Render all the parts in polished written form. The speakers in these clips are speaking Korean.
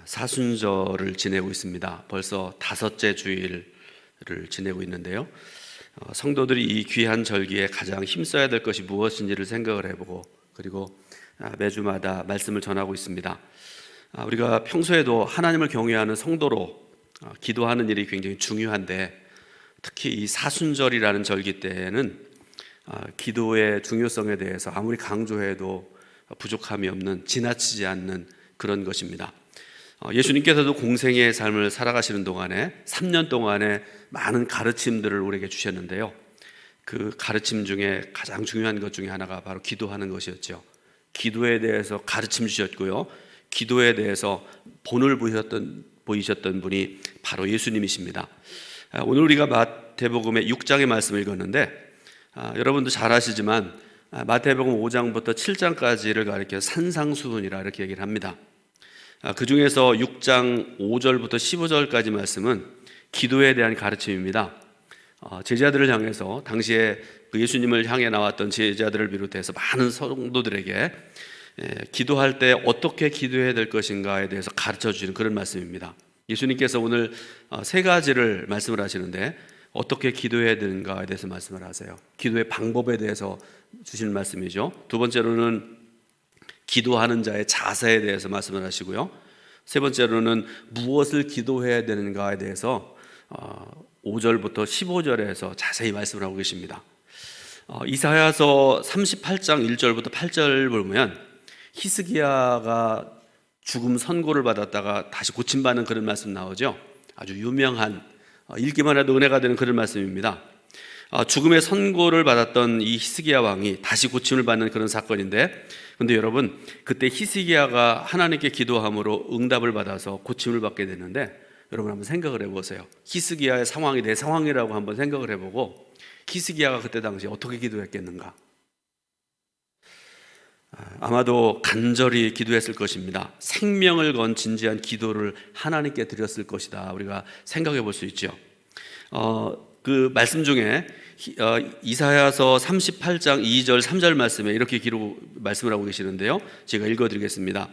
사순절을 지내고 있습니다. 벌써 5째 주일을 지내고 있는데요. 성도들이 이 귀한 절기에 가장 힘써야 될 것이 무엇인지를 생각을 해보고, 그리고 매주마다 말씀을 전하고 있습니다. 우리가 평소에도 하나님을 경외하는 성도로 기도하는 일이 굉장히 중요한데, 특히 이 사순절이라는 절기 때에는 기도의 중요성에 대해서 아무리 강조해도 부족함이 없는, 지나치지 않는 그런 것입니다. 예수님께서도 공생의 삶을 살아가시는 동안에 3년 동안에 많은 가르침들을 우리에게 주셨는데요. 그 가르침 중에 가장 중요한 것 중에 하나가 바로 기도하는 것이었죠. 기도에 대해서 가르침 주셨고요, 기도에 대해서 본을 보이셨던 분이 바로 예수님이십니다. 오늘 우리가 마태복음의 6장의 말씀을 읽었는데, 여러분도 잘 아시지만 마태복음 5장부터 7장까지를 가리켜 산상수훈이라 이렇게 얘기를 합니다. 그 중에서 6장 5절부터 15절까지 말씀은 기도에 대한 가르침입니다. 제자들을 향해서, 당시에 그 예수님을 향해 나왔던 제자들을 비롯해서 많은 성도들에게 기도할 때 어떻게 기도해야 될 것인가에 대해서 가르쳐 주시는 그런 말씀입니다. 예수님께서 오늘 3가지를 말씀을 하시는데, 어떻게 기도해야 되는가에 대해서 말씀을 하세요. 기도의 방법에 대해서 주시는 말씀이죠. 두 번째로는 기도하는 자의 자세에 대해서 말씀을 하시고요, 세 번째로는 무엇을 기도해야 되는가에 대해서 5절부터 15절에서 자세히 말씀을 하고 계십니다. 이사야서 38장 1절부터 8절 보면 히스기야가 죽음 선고를 받았다가 다시 고침받는 그런 말씀 나오죠. 아주 유명한, 읽기만 해도 은혜가 되는 그런 말씀입니다. 죽음의 선고를 받았던 이 히스기야 왕이 다시 고침을 받는 그런 사건인데, 근데 여러분, 그때 히스기야가 하나님께 기도함으로 응답을 받아서 고침을 받게 됐는데, 여러분 한번 생각을 해보세요. 히스기야의 상황이 내 상황이라고 한번 생각을 해보고, 히스기야가 그때 당시 어떻게 기도했겠는가? 아마도 간절히 기도했을 것입니다. 생명을 건 진지한 기도를 하나님께 드렸을 것이다, 우리가 생각해 볼 수 있죠. 그 말씀 중에 이사야서 38장 2절 3절 말씀에 이렇게 말씀을 하고 계시는데요, 제가 읽어드리겠습니다.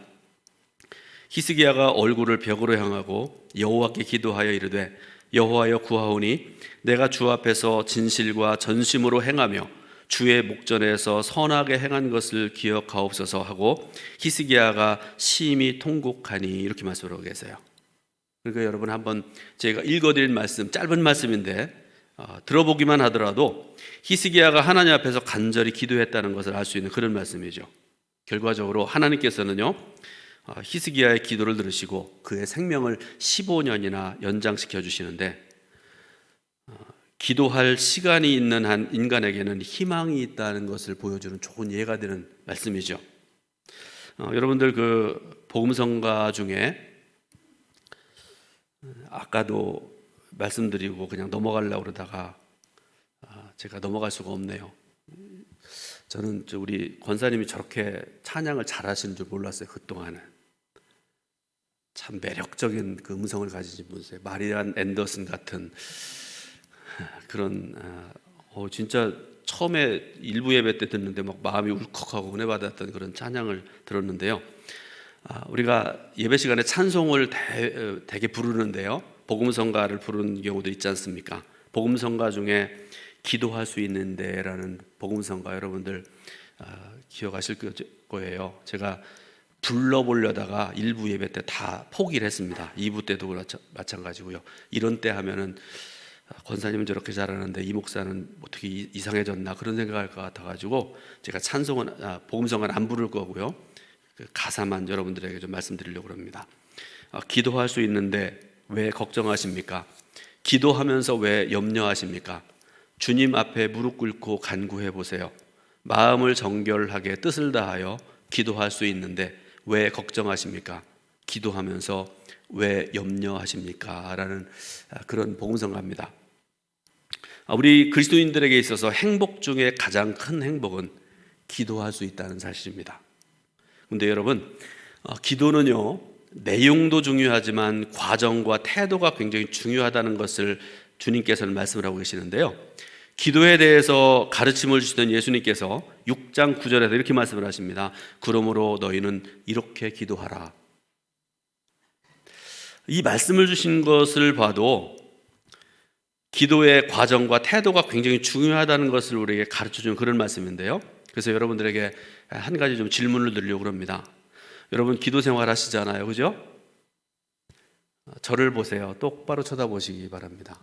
히스기야가 얼굴을 벽으로 향하고 여호와께 기도하여 이르되, 여호와여 구하오니 내가 주 앞에서 진실과 전심으로 행하며 주의 목전에서 선하게 행한 것을 기억하옵소서 하고 히스기야가 심히 통곡하니, 이렇게 말씀하고 계세요. 그러니까 여러분, 한번 제가 읽어드린 말씀, 짧은 말씀인데 들어보기만 하더라도 히스기야가 하나님 앞에서 간절히 기도했다는 것을 알 수 있는 그런 말씀이죠. 결과적으로 하나님께서는요, 히스기야의 기도를 들으시고 그의 생명을 15년이나 연장시켜 주시는데, 기도할 시간이 있는 한 인간에게는 희망이 있다는 것을 보여주는 좋은 예가 되는 말씀이죠. 여러분들 그 복음성가 중에, 아까도 말씀드리고 그냥 넘어가려고 그러다가 제가 넘어갈 수가 없네요. 저는 우리 권사님이 저렇게 찬양을 잘하시는 줄 몰랐어요. 그동안은 참 매력적인 그 음성을 가지신 분이세요. 마리안 앤더슨 같은 그런, 진짜 처음에 일부 예배 때 듣는데 막 마음이 울컥하고 은혜 받았던 그런 찬양을 들었는데요. 우리가 예배 시간에 찬송을 되게 부르는데요, 복음성가를 부르는 경우도 있지 않습니까? 복음성가 중에 기도할 수 있는데 라는 복음성가, 여러분들 기억하실 거예요. 제가 불러보려다가 일부 예배 때 다 포기를 했습니다. 2부 때도 마찬가지고요. 이런 때 하면은 권사님은 저렇게 잘하는데 이 목사는 어떻게 이상해졌나, 그런 생각할 것 같아가지고 제가 복음성가는 안 부를 거고요, 그 가사만 여러분들에게 좀 말씀드리려고 합니다. 기도할 수 있는데 왜 걱정하십니까? 기도하면서 왜 염려하십니까? 주님 앞에 무릎 꿇고 간구해 보세요. 마음을 정결하게 뜻을 다하여 기도할 수 있는데 왜 걱정하십니까? 기도하면서 왜 염려하십니까? 라는 그런 복음성가입니다. 우리 그리스도인들에게 있어서 행복 중에 가장 큰 행복은 기도할 수 있다는 사실입니다. 근데 여러분, 기도는요, 내용도 중요하지만 과정과 태도가 굉장히 중요하다는 것을 주님께서는 말씀을 하고 계시는데요, 기도에 대해서 가르침을 주시던 예수님께서 6장 9절에서 이렇게 말씀을 하십니다. 그러므로 너희는 이렇게 기도하라. 이 말씀을 주신 것을 봐도 기도의 과정과 태도가 굉장히 중요하다는 것을 우리에게 가르쳐주는 그런 말씀인데요. 그래서 여러분들에게 한 가지 좀 질문을 드리려고 합니다. 여러분 기도 생활 하시잖아요, 그죠? 저를 보세요. 똑바로 쳐다보시기 바랍니다.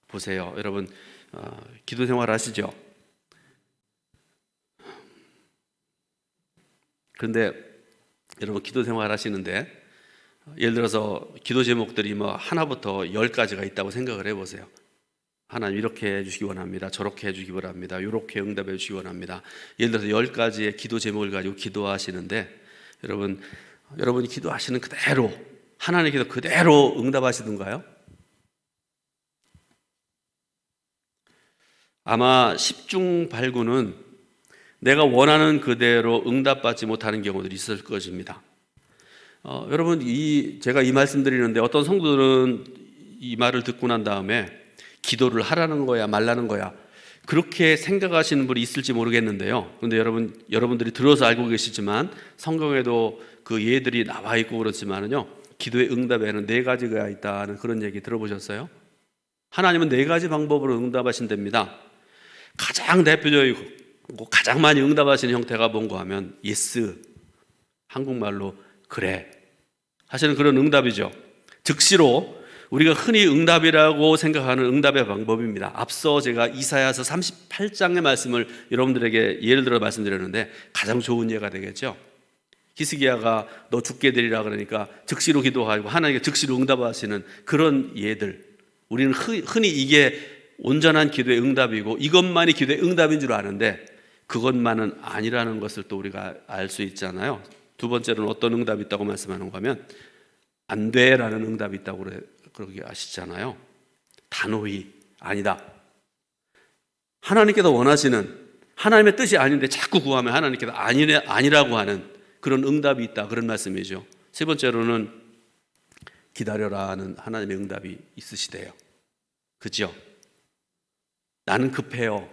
보세요. 여러분 기도 생활 하시죠? 그런데 여러분 기도 생활 하시는데 예를 들어서 기도 제목들이 뭐 하나부터 10가지가 있다고 생각을 해보세요. 하나님 이렇게 해주시기 원합니다. 저렇게 해주시기 원합니다. 이렇게 응답해 주시기 원합니다. 예를 들어서 10가지의 기도 제목을 가지고 기도하시는데 여러분이 기도하시는 그대로 하나님의 기도 그대로 응답하시던가요? 아마 10중 8구는 내가 원하는 그대로 응답받지 못하는 경우들이 있을 것입니다. 여러분 제가 이 말씀 드리는데 어떤 성도들은 이 말을 듣고 난 다음에 기도를 하라는 거야 말라는 거야 그렇게 생각하시는 분이 있을지 모르겠는데요. 그런데 여러분들이 들어서 알고 계시지만 성경에도 그 예들이 나와 있고 그렇지만은요, 기도의 응답에는 4가지가 있다는 그런 얘기 들어보셨어요? 하나님은 4가지 방법으로 응답하신답니다. 가장 대표적이고 가장 많이 응답하시는 형태가 뭔가 하면 예스, 한국말로 그래 하시는 그런 응답이죠. 즉시로 우리가 흔히 응답이라고 생각하는 응답의 방법입니다. 앞서 제가 이사야서 38장의 말씀을 여러분들에게 예를 들어 말씀드렸는데 가장 좋은 예가 되겠죠. 히스기야가 너 죽게 되리라 그러니까 즉시로 기도하고 하나님께 즉시로 응답하시는 그런 예들, 우리는 흔히 이게 온전한 기도의 응답이고 이것만이 기도의 응답인 줄 아는데 그것만은 아니라는 것을 또 우리가 알 수 있잖아요. 두 번째로는 어떤 응답이 있다고 말씀하는가 하면 안 돼라는 응답이 있다고 그렇게 아시잖아요. 단호히 아니다. 하나님께서 원하시는 하나님의 뜻이 아닌데 자꾸 구하면 하나님께서 아니라고 하는 그런 응답이 있다, 그런 말씀이죠. 세 번째로는 기다려라는 하나님의 응답이 있으시대요. 그죠? 나는 급해요.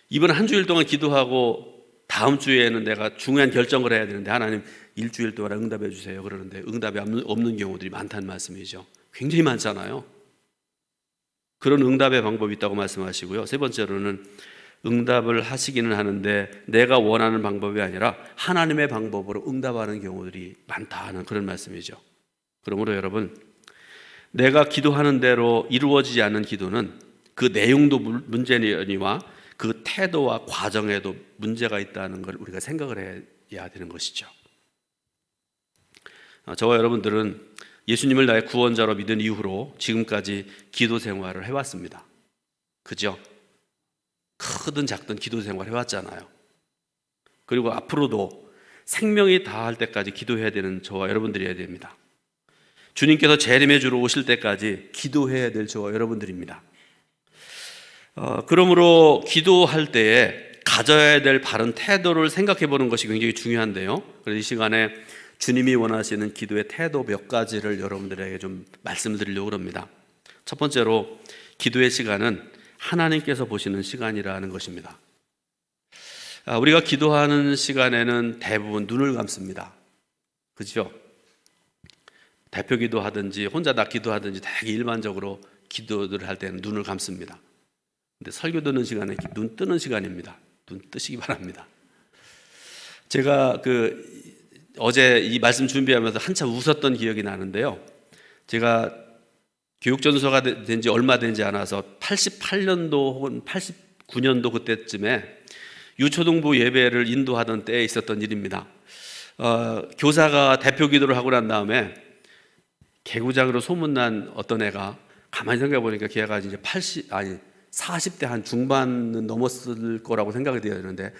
이번 한 주일 동안 기도하고 다음 주에는 내가 중요한 결정을 해야 되는데 하나님 일주일 동안 응답해 주세요 그러는데 응답이 없는 경우들이 많다는 말씀이죠. 굉장히 많잖아요. 그런 응답의 방법이 있다고 말씀하시고요. 세 번째로는 응답을 하시기는 하는데 내가 원하는 방법이 아니라 하나님의 방법으로 응답하는 경우들이 많다는 그런 말씀이죠. 그러므로 여러분, 내가 기도하는 대로 이루어지지 않는 기도는 그 내용도 문제니와 그 태도와 과정에도 문제가 있다는 걸 우리가 생각을 해야 되는 것이죠. 저와 여러분들은 예수님을 나의 구원자로 믿은 이후로 지금까지 기도 생활을 해왔습니다. 그죠? 크든 작든 기도 생활 해왔잖아요. 그리고 앞으로도 생명이 다할 때까지 기도해야 되는 저와 여러분들이어야 됩니다. 주님께서 재림의 주로 오실 때까지 기도해야 될 저와 여러분들입니다. 그러므로 기도할 때에 가져야 될 바른 태도를 생각해 보는 것이 굉장히 중요한데요. 그래서 이 시간에 주님이 원하시는 기도의 태도 몇 가지를 여러분들에게 좀 말씀을 드리려고 합니다. 첫 번째로 기도의 시간은 하나님께서 보시는 시간이라는 것입니다. 우리가 기도하는 시간에는 대부분 눈을 감습니다. 그렇죠? 대표 기도하든지 혼자 나 기도하든지 되게 일반적으로 기도를 할 때는 눈을 감습니다. 근데 설교 듣는 시간에 눈 뜨는 시간입니다. 눈 뜨시기 바랍니다. 제가 어제 이 말씀 준비하면서 한참 웃었던 기억이 나는데요. 제가 교육전도사가 된 지 얼마 되지 않아서 88년도 혹은 89년도 그때쯤에 유초등부 예배를 인도하던 때에 있었던 일입니다. 교사가 대표 기도를 하고 난 다음에 개구장으로 소문난 어떤 애가 가만히 생각해 보니까 걔가 이제 40대 한 중반은 넘었을 거라고 생각이 되었는데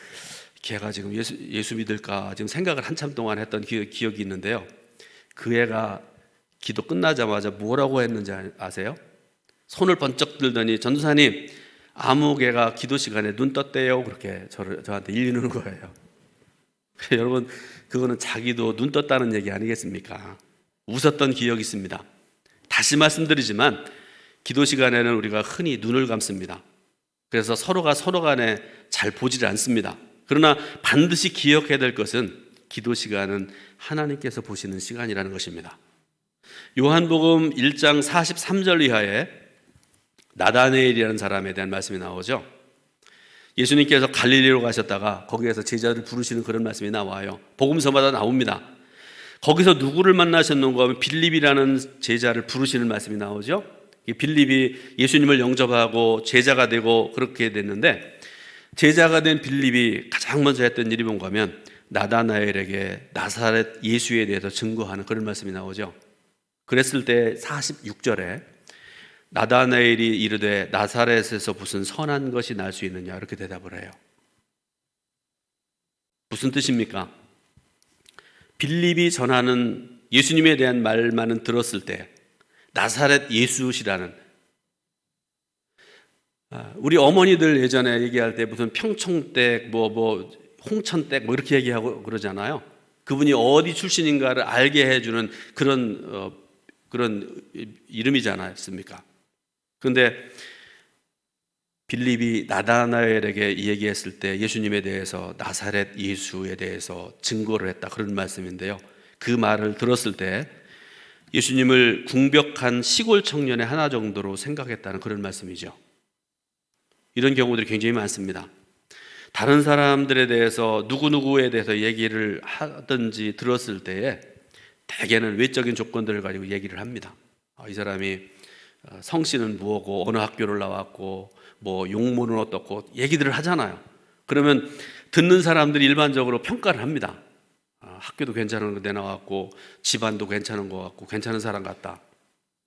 걔가 지금 예수 믿을까 지금 생각을 한참 동안 했던 기억이 있는데요. 그 애가 기도 끝나자마자 뭐라고 했는지 아세요? 손을 번쩍 들더니 전도사님 아무 개가 기도 시간에 눈 떴대요. 그렇게 저한테 일리는 거예요. 여러분 그거는 자기도 눈 떴다는 얘기 아니겠습니까? 웃었던 기억이 있습니다. 다시 말씀드리지만 기도 시간에는 우리가 흔히 눈을 감습니다. 그래서 서로가 서로 간에 잘 보지를 않습니다. 그러나 반드시 기억해야 될 것은 기도 시간은 하나님께서 보시는 시간이라는 것입니다. 요한복음 1장 43절 이하에 나다네엘이라는 사람에 대한 말씀이 나오죠. 예수님께서 갈릴리로 가셨다가 거기에서 제자들을 부르시는 그런 말씀이 나와요. 복음서마다 나옵니다. 거기서 누구를 만나셨는가 하면 빌립이라는 제자를 부르시는 말씀이 나오죠. 빌립이 예수님을 영접하고 제자가 되고 그렇게 됐는데, 제자가 된 빌립이 가장 먼저 했던 일이 뭔가 하면 나다나엘에게 나사렛 예수에 대해서 증거하는 그런 말씀이 나오죠. 그랬을 때 46절에 나다나엘이 이르되 나사렛에서 무슨 선한 것이 날 수 있느냐 이렇게 대답을 해요. 무슨 뜻입니까? 빌립이 전하는 예수님에 대한 말만은 들었을 때 나사렛 예수시라는, 우리 어머니들 예전에 얘기할 때 무슨 평촌댁 홍천댁 이렇게 얘기하고 그러잖아요. 그분이 어디 출신인가를 알게 해주는 그런 이름이지 않았습니까? 그런데 빌립이 나다나엘에게 얘기했을 때 예수님에 대해서 나사렛 예수에 대해서 증거를 했다, 그런 말씀인데요. 그 말을 들었을 때 예수님을 궁벽한 시골 청년의 하나 정도로 생각했다는 그런 말씀이죠. 이런 경우들이 굉장히 많습니다. 다른 사람들에 대해서 누구누구에 대해서 얘기를 하든지 들었을 때에 대개는 외적인 조건들을 가지고 얘기를 합니다. 이 사람이 성씨는 뭐고 어느 학교를 나왔고 뭐 용모는 어떻고 얘기들을 하잖아요. 그러면 듣는 사람들이 일반적으로 평가를 합니다. 학교도 괜찮은 데 나왔고 집안도 괜찮은 것 같고 괜찮은 사람 같다.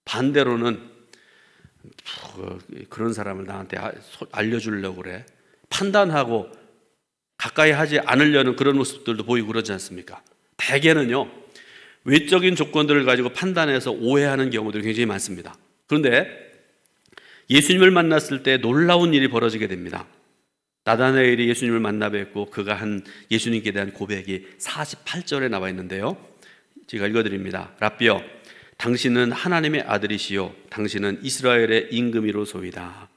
반대로는 그런 사람을 나한테 알려주려고 그래. 판단하고 가까이 하지 않으려는 그런 모습들도 보이고 그러지 않습니까? 대개는요, 외적인 조건들을 가지고 판단해서 오해하는 경우들이 굉장히 많습니다. 그런데 예수님을 만났을 때 놀라운 일이 벌어지게 됩니다. 나다나엘이 예수님을 만나 뵙고 그가 한 예수님께 대한 고백이 48절에 나와 있는데요. 제가 읽어드립니다. 라삐여, 당신은 하나님의 아들이시요 당신은 이스라엘의 임금이로소이다.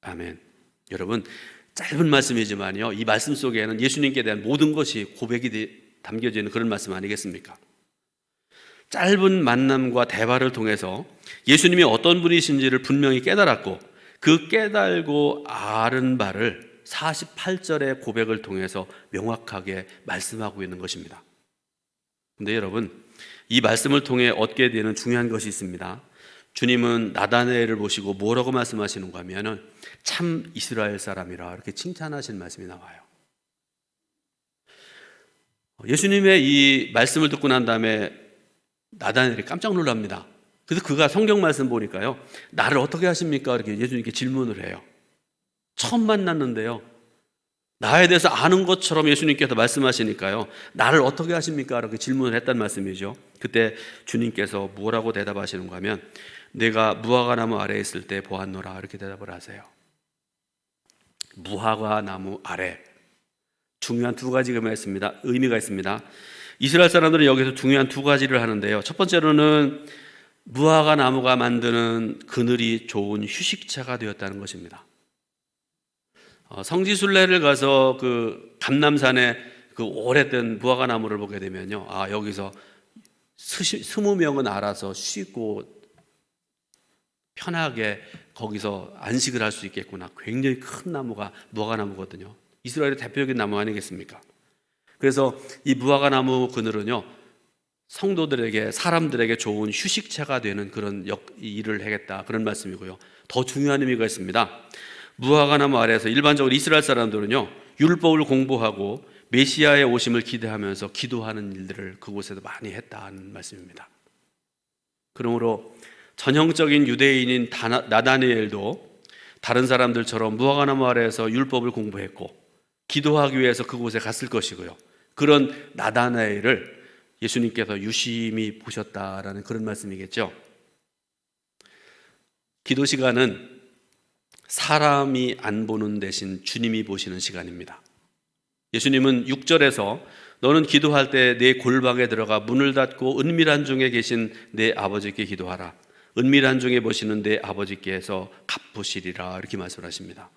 아멘. 여러분, 짧은 말씀이지만요, 이 말씀 속에는 예수님께 대한 모든 것이 고백이 담겨져 있는 그런 말씀 아니겠습니까? 짧은 만남과 대화를 통해서 예수님이 어떤 분이신지를 분명히 깨달았고, 그 깨달고 아는 바를 48절의 고백을 통해서 명확하게 말씀하고 있는 것입니다. 그런데 여러분, 이 말씀을 통해 얻게 되는 중요한 것이 있습니다. 주님은 나다나엘을 보시고 뭐라고 말씀하시는가 하면은 참 이스라엘 사람이라 이렇게 칭찬하시는 말씀이 나와요. 예수님의 이 말씀을 듣고 난 다음에 나다나엘이 깜짝 놀랍니다. 그래서 그가 성경 말씀 보니까요, 나를 어떻게 하십니까? 이렇게 예수님께 질문을 해요. 처음 만났는데요, 나에 대해서 아는 것처럼 예수님께서 말씀하시니까요, 나를 어떻게 하십니까? 이렇게 질문을 했단 말씀이죠. 그때 주님께서 뭐라고 대답하시는가 하면 내가 무화과 나무 아래에 있을 때 보았노라 이렇게 대답을 하세요. 무화과 나무 아래, 중요한 두 가지가 의미가 있습니다. 이스라엘 사람들은 여기서 중요한 두 가지를 하는데요. 첫 번째로는 무화과 나무가 만드는 그늘이 좋은 휴식처가 되었다는 것입니다. 성지순례를 가서 그 감남산에 그 오래된 무화과 나무를 보게 되면요, 여기서 20명은 알아서 쉬고 편하게 거기서 안식을 할 수 있겠구나. 굉장히 큰 나무가 무화과 나무거든요. 이스라엘의 대표적인 나무 아니겠습니까? 그래서 이 무화과 나무 그늘은요, 성도들에게, 사람들에게 좋은 휴식처가 되는 그런 일을 하겠다, 그런 말씀이고요. 더 중요한 의미가 있습니다. 무화과 나무 아래에서 일반적으로 이스라엘 사람들은요, 율법을 공부하고 메시아의 오심을 기대하면서 기도하는 일들을 그곳에서 많이 했다는 말씀입니다. 그러므로 전형적인 유대인인 나다니엘도 다른 사람들처럼 무화과 나무 아래에서 율법을 공부했고 기도하기 위해서 그곳에 갔을 것이고요. 그런 나다나엘을 예수님께서 유심히 보셨다라는 그런 말씀이겠죠. 기도 시간은 사람이 안 보는 대신 주님이 보시는 시간입니다. 예수님은 6절에서 너는 기도할 때 내 골방에 들어가 문을 닫고 은밀한 중에 계신 내 아버지께 기도하라. 은밀한 중에 보시는 내 아버지께서 갚으시리라 이렇게 말씀하십니다.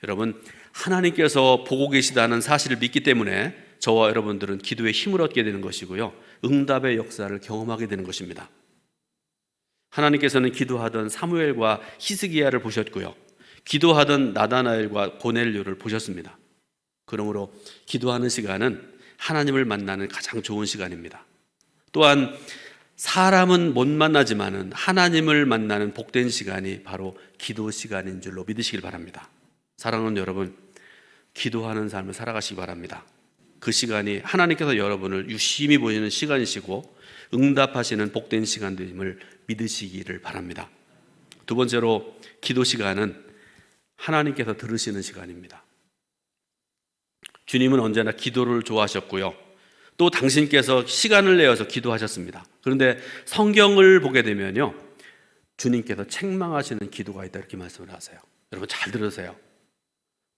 여러분, 하나님께서 보고 계시다는 사실을 믿기 때문에 저와 여러분들은 기도의 힘을 얻게 되는 것이고요, 응답의 역사를 경험하게 되는 것입니다. 하나님께서는 기도하던 사무엘과 히스기야를 보셨고요, 기도하던 나다나엘과 고넬료를 보셨습니다. 그러므로 기도하는 시간은 하나님을 만나는 가장 좋은 시간입니다. 또한 사람은 못 만나지만은 하나님을 만나는 복된 시간이 바로 기도 시간인 줄로 믿으시길 바랍니다. 사랑하는 여러분, 기도하는 삶을 살아가시기 바랍니다. 그 시간이 하나님께서 여러분을 유심히 보시는 시간이시고 응답하시는 복된 시간임을 믿으시기를 바랍니다. 두 번째로, 기도 시간은 하나님께서 들으시는 시간입니다. 주님은 언제나 기도를 좋아하셨고요, 또 당신께서 시간을 내어서 기도하셨습니다. 그런데 성경을 보게 되면요, 주님께서 책망하시는 기도가 있다, 이렇게 말씀을 하세요. 여러분 잘 들으세요.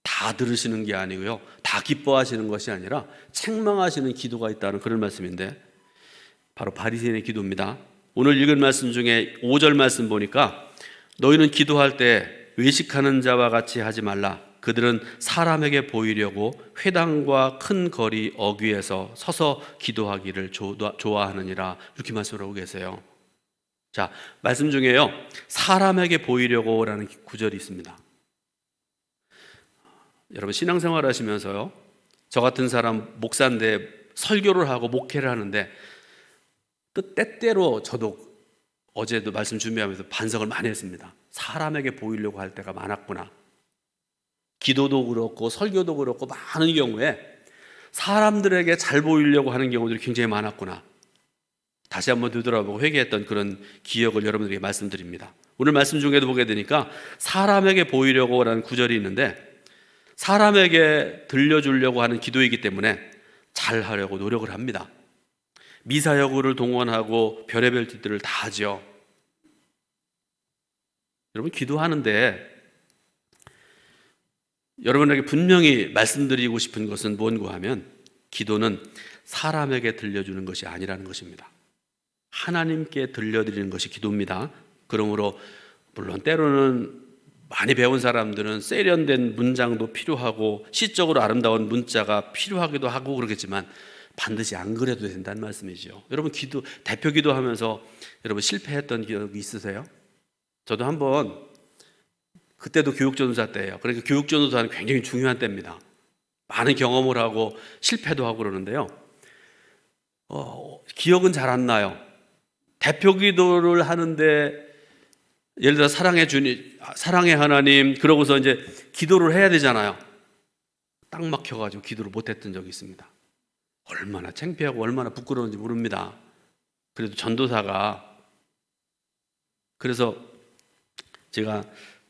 다 들으시는 게 아니고요, 다 기뻐하시는 것이 아니라 책망하시는 기도가 있다는 그런 말씀인데, 바로 바리새인의 기도입니다. 오늘 읽은 말씀 중에 5절 말씀 보니까, 너희는 기도할 때 외식하는 자와 같이 하지 말라. 그들은 사람에게 보이려고 회당과 큰 거리 어귀에서 서서 기도하기를 좋아하느니라, 이렇게 말씀하고 계세요. 자, 말씀 중에요, 사람에게 보이려고 라는 구절이 있습니다. 여러분 신앙생활 하시면서요, 저 같은 사람 목사인데 설교를 하고 목회를 하는데, 또 때때로 저도 어제도 말씀 준비하면서 반성을 많이 했습니다. 사람에게 보이려고 할 때가 많았구나. 기도도 그렇고 설교도 그렇고 많은 경우에 사람들에게 잘 보이려고 하는 경우들이 굉장히 많았구나. 다시 한번 되돌아보고 회개했던 그런 기억을 여러분들에게 말씀드립니다. 오늘 말씀 중에도 보게 되니까 사람에게 보이려고 라는 구절이 있는데, 사람에게 들려주려고 하는 기도이기 때문에 잘 하려고 노력을 합니다. 미사여구를 동원하고 별의별 짓들을 다 하죠. 여러분 기도하는데 여러분에게 분명히 말씀드리고 싶은 것은 뭔가 하면, 기도는 사람에게 들려주는 것이 아니라는 것입니다. 하나님께 들려드리는 것이 기도입니다. 그러므로 물론 때로는 많이 배운 사람들은 세련된 문장도 필요하고 시적으로 아름다운 문자가 필요하기도 하고 그러겠지만, 반드시 안 그래도 된다는 말씀이죠. 여러분 대표 기도하면서 여러분 실패했던 기억이 있으세요? 저도 한번, 그때도 교육전도사 때예요. 그러니까 교육전도사는 굉장히 중요한 때입니다. 많은 경험을 하고 실패도 하고 그러는데요, 기억은 잘 안 나요. 대표 기도를 하는데 예를 들어 사랑해 주님, 사랑해 하나님, 그러고서 이제 기도를 해야 되잖아요. 딱 막혀가지고 기도를 못했던 적이 있습니다. 얼마나 창피하고 얼마나 부끄러운지 모릅니다. 그래도 전도사가, 그래서 제가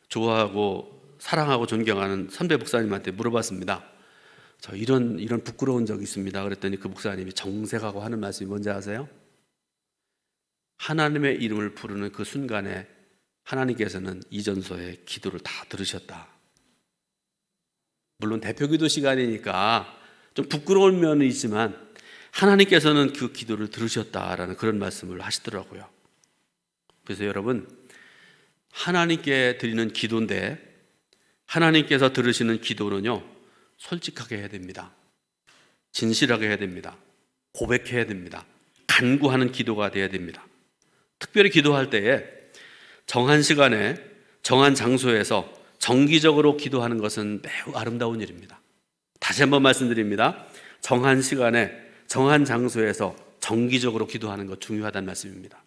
좋아하고 사랑하고 존경하는 선배 목사님한테 물어봤습니다. 저 이런 부끄러운 적이 있습니다. 그랬더니 그 목사님이 정색하고 하는 말씀이 뭔지 아세요? 하나님의 이름을 부르는 그 순간에 하나님께서는 이전서의 기도를 다 들으셨다. 물론 대표 기도 시간이니까 좀 부끄러운 면이 있지만 하나님께서는 그 기도를 들으셨다라는 그런 말씀을 하시더라고요. 그래서 여러분, 하나님께 드리는 기도인데 하나님께서 들으시는 기도는요, 솔직하게 해야 됩니다. 진실하게 해야 됩니다. 고백해야 됩니다. 간구하는 기도가 되어야 됩니다. 특별히 기도할 때에 정한 시간에 정한 장소에서 정기적으로 기도하는 것은 매우 아름다운 일입니다. 다시 한번 말씀드립니다. 정한 시간에 정한 장소에서 정기적으로 기도하는 것 중요하다는 말씀입니다.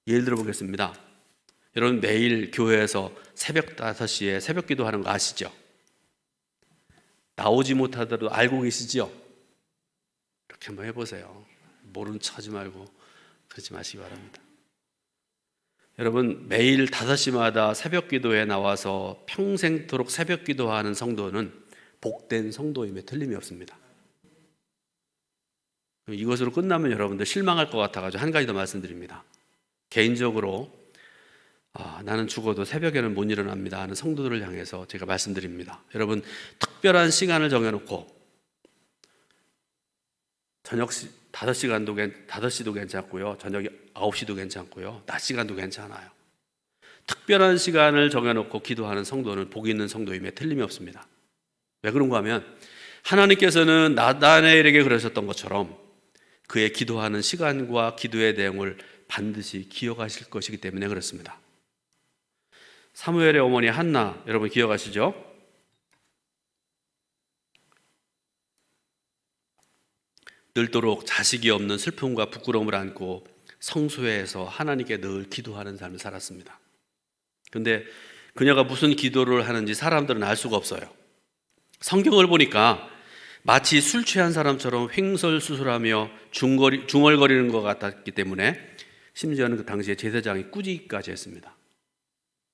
예를 들어 보겠습니다. 여러분 매일 교회에서 새벽 5시에 새벽 기도하는 거 아시죠? 나오지 못하더라도 알고 계시죠? 이렇게 한번 해보세요. 모른 척 하지 말고 그러지 마시기 바랍니다. 여러분 매일 5시마다 새벽 기도에 나와서 평생토록 새벽 기도하는 성도는 복된 성도임에 틀림이 없습니다. 이것으로 끝나면 여러분들 실망할 것 같아가지고 한 가지 더 말씀드립니다. 개인적으로 나는 죽어도 새벽에는 못 일어납니다 하는 성도들을 향해서 제가 말씀드립니다. 여러분 특별한 시간을 정해놓고 저녁 5시도 괜찮고요, 저녁 9시도 괜찮고요, 낮 시간도 괜찮아요. 특별한 시간을 정해놓고 기도하는 성도는 복이 있는 성도임에 틀림이 없습니다. 왜 그런가 하면 하나님께서는 나다나엘에게 그러셨던 것처럼 그의 기도하는 시간과 기도의 내용을 반드시 기억하실 것이기 때문에 그렇습니다. 사무엘의 어머니 한나, 여러분 기억하시죠? 늘도록 자식이 없는 슬픔과 부끄러움을 안고 성소에서 하나님께 늘 기도하는 삶을 살았습니다. 그런데 그녀가 무슨 기도를 하는지 사람들은 알 수가 없어요. 성경을 보니까 마치 술 취한 사람처럼 횡설수설하며 중얼거리는 것 같았기 때문에 심지어는 그 당시에 제사장이 꾸짖기까지 했습니다.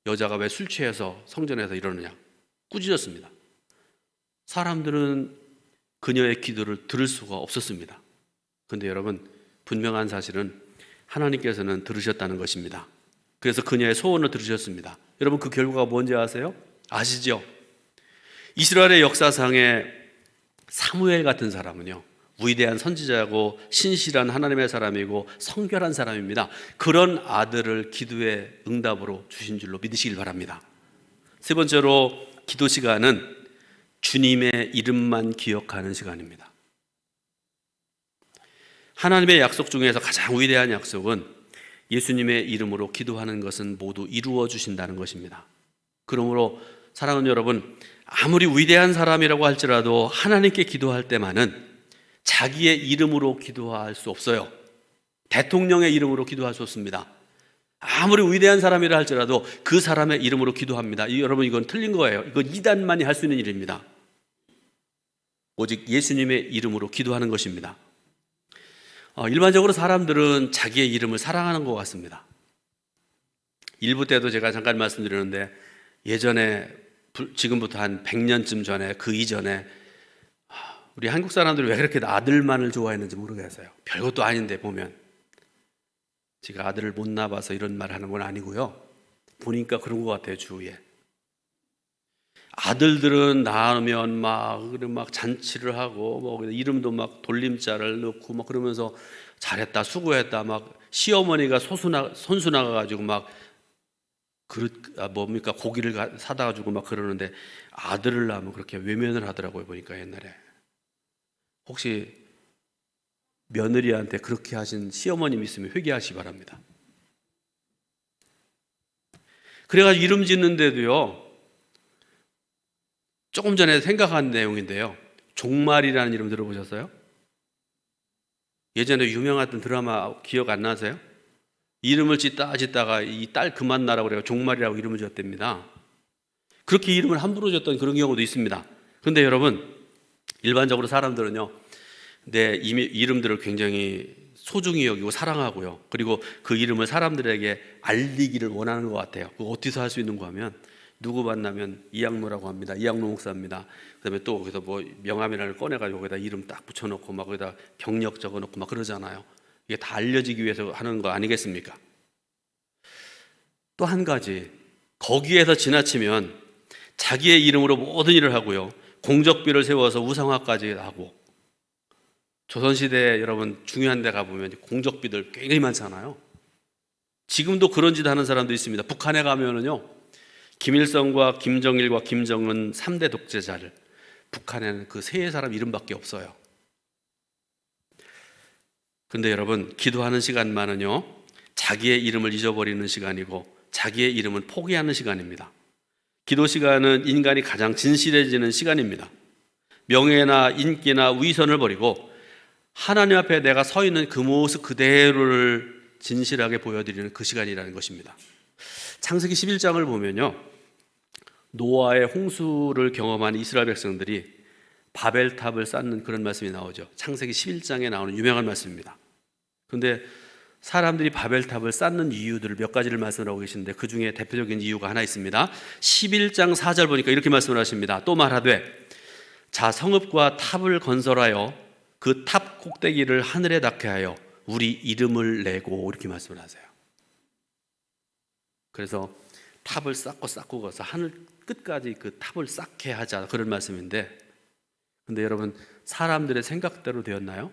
여자가 왜 술 취해서 성전에서 이러느냐, 꾸짖었습니다. 사람들은 그녀의 기도를 들을 수가 없었습니다. 그런데 여러분, 분명한 사실은 하나님께서는 들으셨다는 것입니다. 그래서 그녀의 소원을 들으셨습니다. 여러분, 그 결과가 뭔지 아세요? 아시죠? 이스라엘의 역사상에 사무엘 같은 사람은요, 위대한 선지자고 신실한 하나님의 사람이고 성결한 사람입니다. 그런 아들을 기도의 응답으로 주신 줄로 믿으시길 바랍니다. 세 번째로, 기도 시간은 주님의 이름만 기억하는 시간입니다. 하나님의 약속 중에서 가장 위대한 약속은 예수님의 이름으로 기도하는 것은 모두 이루어 주신다는 것입니다. 그러므로 사랑하는 여러분, 아무리 위대한 사람이라고 할지라도 하나님께 기도할 때만은 자기의 이름으로 기도할 수 없어요. 대통령의 이름으로 기도할 수 없습니다. 아무리 위대한 사람이라 할지라도 그 사람의 이름으로 기도합니다. 여러분, 이건 틀린 거예요. 이건 이단만이 할 수 있는 일입니다. 오직 예수님의 이름으로 기도하는 것입니다. 일반적으로 사람들은 자기의 이름을 사랑하는 것 같습니다. 일부 때도 제가 잠깐 말씀드렸는데, 예전에 지금부터 한 100년쯤 전에, 그 이전에 우리 한국 사람들이 왜 그렇게 아들만을 좋아했는지 모르겠어요. 별것도 아닌데 보면. 제가 아들을 못 낳아서 이런 말 하는 건 아니고요. 보니까 그런 것 같아요, 주위에. 아들들은 낳으면 막 잔치를 하고, 뭐 이름도 막 돌림자를 넣고 막 그러면서 잘했다, 수고했다, 막 시어머니가 손수 나가가지고 막 고기를 사다 가지고 막 그러는데, 아들을 낳으면 그렇게 외면을 하더라고요, 보니까 옛날에. 혹시 며느리한테 그렇게 하신 시어머님 있으면 회개하시기 바랍니다. 그래가지고 이름 짓는데도요, 조금 전에 생각한 내용인데요, 종말이라는 이름 들어보셨어요? 예전에 유명했던 드라마 기억 안 나세요? 이름을 짓다가 이 딸 그만 나라고 그래요. 종말이라고 이름을 지었답니다. 그렇게 이름을 함부로 줬던 그런 경우도 있습니다. 그런데 여러분, 일반적으로 사람들은요, 내 이름들을 굉장히 소중히 여기고 사랑하고요, 그리고 그 이름을 사람들에게 알리기를 원하는 것 같아요. 그거 어디서 할 수 있는 거 하면, 누구 만나면 이양로라고 합니다. 이양로 목사입니다. 그다음에 또 거기서 뭐 명함이라를 꺼내가지고 거기다 이름 딱 붙여놓고 막 거기다 경력 적어놓고 막 그러잖아요. 이게 다 알려지기 위해서 하는 거 아니겠습니까? 또 한 가지, 거기에서 지나치면 자기의 이름으로 모든 일을 하고요, 공적비를 세워서 우상화까지 하고. 조선시대에 여러분 중요한 데 가보면 공적비들 굉장히 많잖아요. 지금도 그런 짓 하는 사람도 있습니다. 북한에 가면은요, 김일성과 김정일과 김정은 3대 독재자를, 북한에는 그 세 사람 이름밖에 없어요. 그런데 여러분, 기도하는 시간만은요, 자기의 이름을 잊어버리는 시간이고 자기의 이름은 포기하는 시간입니다. 기도 시간은 인간이 가장 진실해지는 시간입니다. 명예나 인기나 위선을 버리고 하나님 앞에 내가 서 있는 그 모습 그대로를 진실하게 보여드리는 그 시간이라는 것입니다. 창세기 11장을 보면요, 노아의 홍수를 경험한 이스라엘 백성들이 바벨탑을 쌓는 그런 말씀이 나오죠. 창세기 11장에 나오는 유명한 말씀입니다. 그런데 사람들이 바벨탑을 쌓는 이유들을 몇 가지를 말씀하고 계시는데, 그 중에 대표적인 이유가 하나 있습니다. 11장 4절 보니까 이렇게 말씀을 하십니다. 또 말하되 자 성읍과 탑을 건설하여 그 탑 꼭대기를 하늘에 닿게 하여 우리 이름을 내고, 이렇게 말씀을 하세요. 그래서 탑을 쌓고 가서 하늘 끝까지 그 탑을 쌓게 하자, 그런 말씀인데, 근데 여러분, 사람들의 생각대로 되었나요?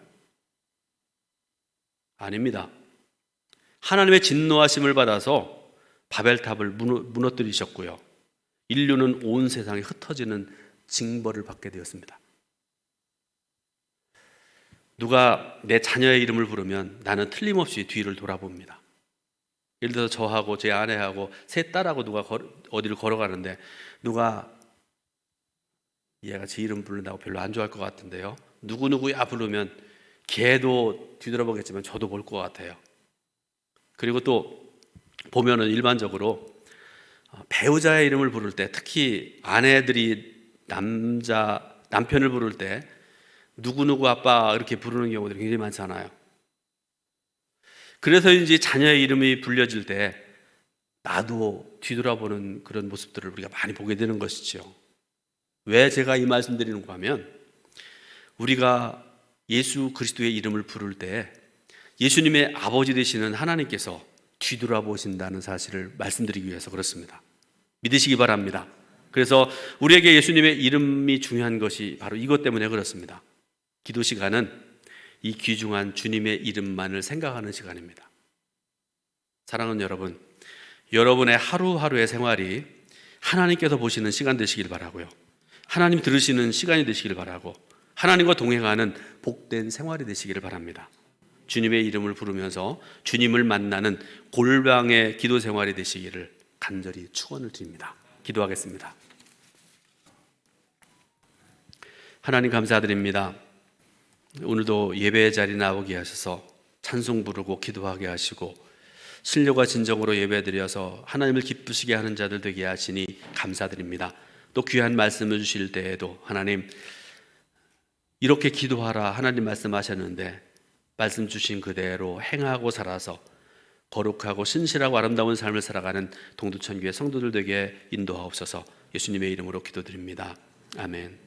아닙니다. 하나님의 진노하심을 받아서 바벨탑을 무너뜨리셨고요, 인류는 온 세상에 흩어지는 징벌을 받게 되었습니다. 누가 내 자녀의 이름을 부르면 나는 틀림없이 뒤를 돌아봅니다. 예를 들어서 저하고 제 아내하고 세 딸하고 누가 어디를 걸어가는데 누가 얘가 제 이름 부른다고 별로 안 좋아할 것 같은데요, 누구누구야 부르면 걔도 뒤돌아보겠지만 저도 볼 것 같아요. 그리고 또 보면은 일반적으로 배우자의 이름을 부를 때, 특히 아내들이 남편을 부를 때 누구누구 아빠 이렇게 부르는 경우들이 굉장히 많잖아요. 그래서인지 자녀의 이름이 불려질 때 나도 뒤돌아보는 그런 모습들을 우리가 많이 보게 되는 것이죠. 왜 제가 이 말씀 드리는가 하면, 우리가 예수 그리스도의 이름을 부를 때 예수님의 아버지 되시는 하나님께서 뒤돌아보신다는 사실을 말씀드리기 위해서 그렇습니다. 믿으시기 바랍니다. 그래서 우리에게 예수님의 이름이 중요한 것이 바로 이것 때문에 그렇습니다. 기도 시간은 이 귀중한 주님의 이름만을 생각하는 시간입니다. 사랑하는 여러분, 여러분의 하루하루의 생활이 하나님께서 보시는 시간 되시길 바라고요, 하나님 들으시는 시간이 되시길 바라고, 하나님과 동행하는 복된 생활이 되시기를 바랍니다. 주님의 이름을 부르면서 주님을 만나는 골방의 기도 생활이 되시기를 간절히 축원을 드립니다. 기도하겠습니다. 하나님 감사드립니다. 오늘도 예배의 자리에 나오게 하셔서 찬송 부르고 기도하게 하시고 신령과 진정으로 예배드려서 하나님을 기쁘시게 하는 자들 되게 하시니 감사드립니다. 또 귀한 말씀을 주실 때에도 하나님, 이렇게 기도하라 하나님 말씀하셨는데 말씀 주신 그대로 행하고 살아서 거룩하고 신실하고 아름다운 삶을 살아가는 동두천교회 성도들 되게 인도하옵소서. 예수님의 이름으로 기도드립니다. 아멘.